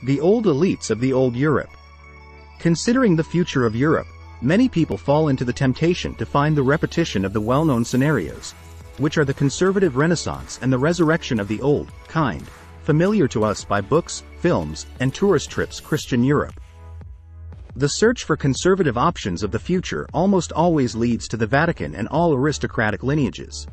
The old elites of the old Europe. Considering the future of Europe, many people fall into the temptation to find the repetition of the well-known scenarios, which are the conservative Renaissance and the resurrection of the old, kind, familiar to us by books, films, and tourist trips Christian Europe. The search for conservative options of the future almost always leads to the Vatican and all aristocratic lineages.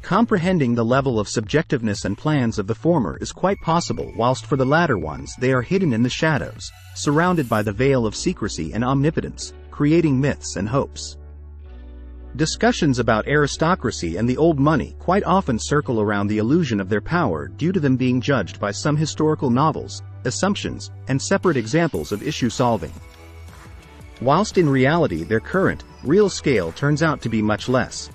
Comprehending the level of subjectiveness and plans of the former is quite possible, whilst for the latter ones they are hidden in the shadows, surrounded by the veil of secrecy and omnipotence, creating myths and hopes. Discussions about aristocracy and the old money quite often circle around the illusion of their power due to them being judged by some historical novels, assumptions, and separate examples of issue solving. Whilst in reality their current, real scale turns out to be much less.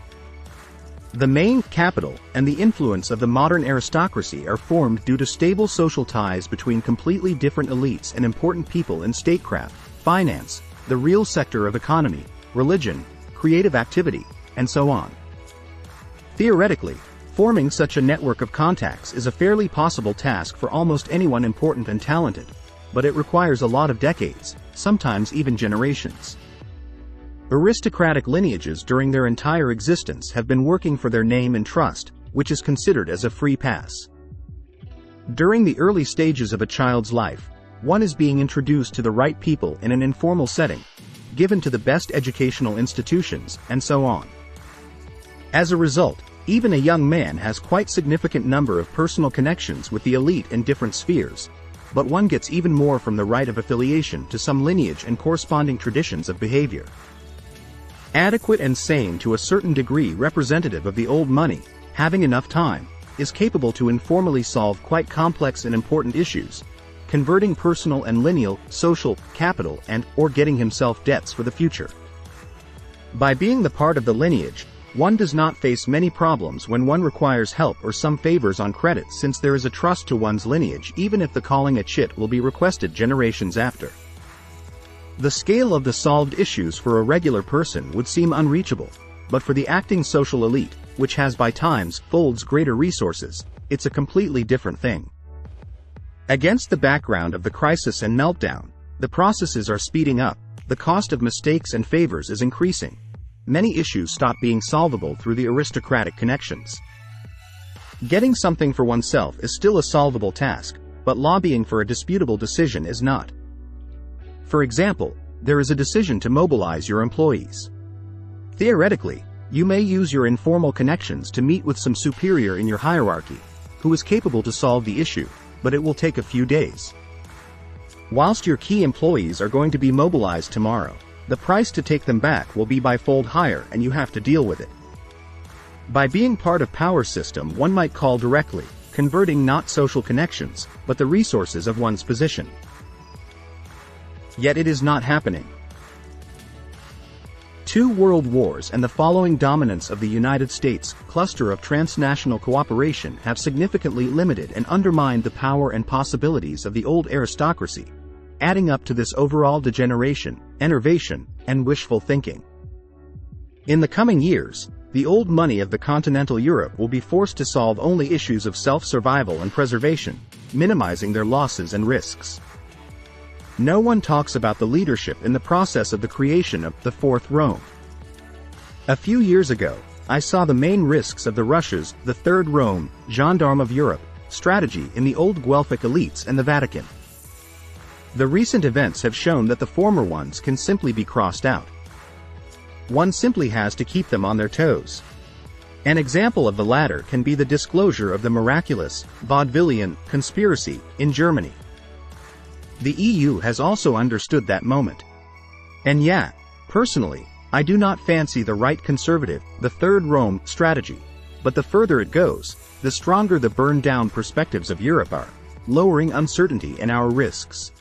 The main capital and the influence of the modern aristocracy are formed due to stable social ties between completely different elites and important people in statecraft, finance, the real sector of economy, religion, creative activity, and so on. Theoretically, forming such a network of contacts is a fairly possible task for almost anyone important and talented, but it requires a lot of decades, sometimes even generations. Aristocratic lineages during their entire existence have been working for their name and trust, which is considered as a free pass. During the early stages of a child's life, one is being introduced to the right people in an informal setting, given to the best educational institutions, and so on. As a result, even a young man has quite significant number of personal connections with the elite in different spheres, but one gets even more from the right of affiliation to some lineage and corresponding traditions of behavior. Adequate and sane to a certain degree representative of the old money, having enough time, is capable to informally solve quite complex and important issues, converting personal and lineal, social, capital or getting himself debts for the future. By being the part of the lineage, one does not face many problems when one requires help or some favors on credit, since there is a trust to one's lineage even if the calling a chit will be requested generations after. The scale of the solved issues for a regular person would seem unreachable, but for the acting social elite, which has by times folds greater resources, it's a completely different thing. Against the background of the crisis and meltdown, the processes are speeding up, the cost of mistakes and favors is increasing. Many issues stop being solvable through the aristocratic connections. Getting something for oneself is still a solvable task, but lobbying for a disputable decision is not. For example, there is a decision to mobilize your employees. Theoretically, you may use your informal connections to meet with some superior in your hierarchy, who is capable to solve the issue, but it will take a few days. Whilst your key employees are going to be mobilized tomorrow, the price to take them back will be by fold higher and you have to deal with it. By being part of power system, one might call directly, converting not social connections, but the resources of one's position. Yet it is not happening. 2 world wars and the following dominance of the United States cluster of transnational cooperation have significantly limited and undermined the power and possibilities of the old aristocracy, adding up to this overall degeneration, enervation, and wishful thinking. In the coming years, the old money of the continental Europe will be forced to solve only issues of self-survival and preservation, minimizing their losses and risks. No one talks about the leadership in the process of the creation of the Fourth Rome. A few years ago, I saw the main risks of Russia's the Third Rome, gendarme of Europe, strategy in the old Guelphic elites and the Vatican. The recent events have shown that the former ones can simply be crossed out. One simply has to keep them on their toes. An example of the latter can be the disclosure of the miraculous, vaudevillian, conspiracy in Germany. The EU has also understood that moment. And yeah, personally, I do not fancy the right conservative, the Third Rome strategy, but the further it goes, the stronger the burned-down perspectives of Europe are, lowering uncertainty and our risks.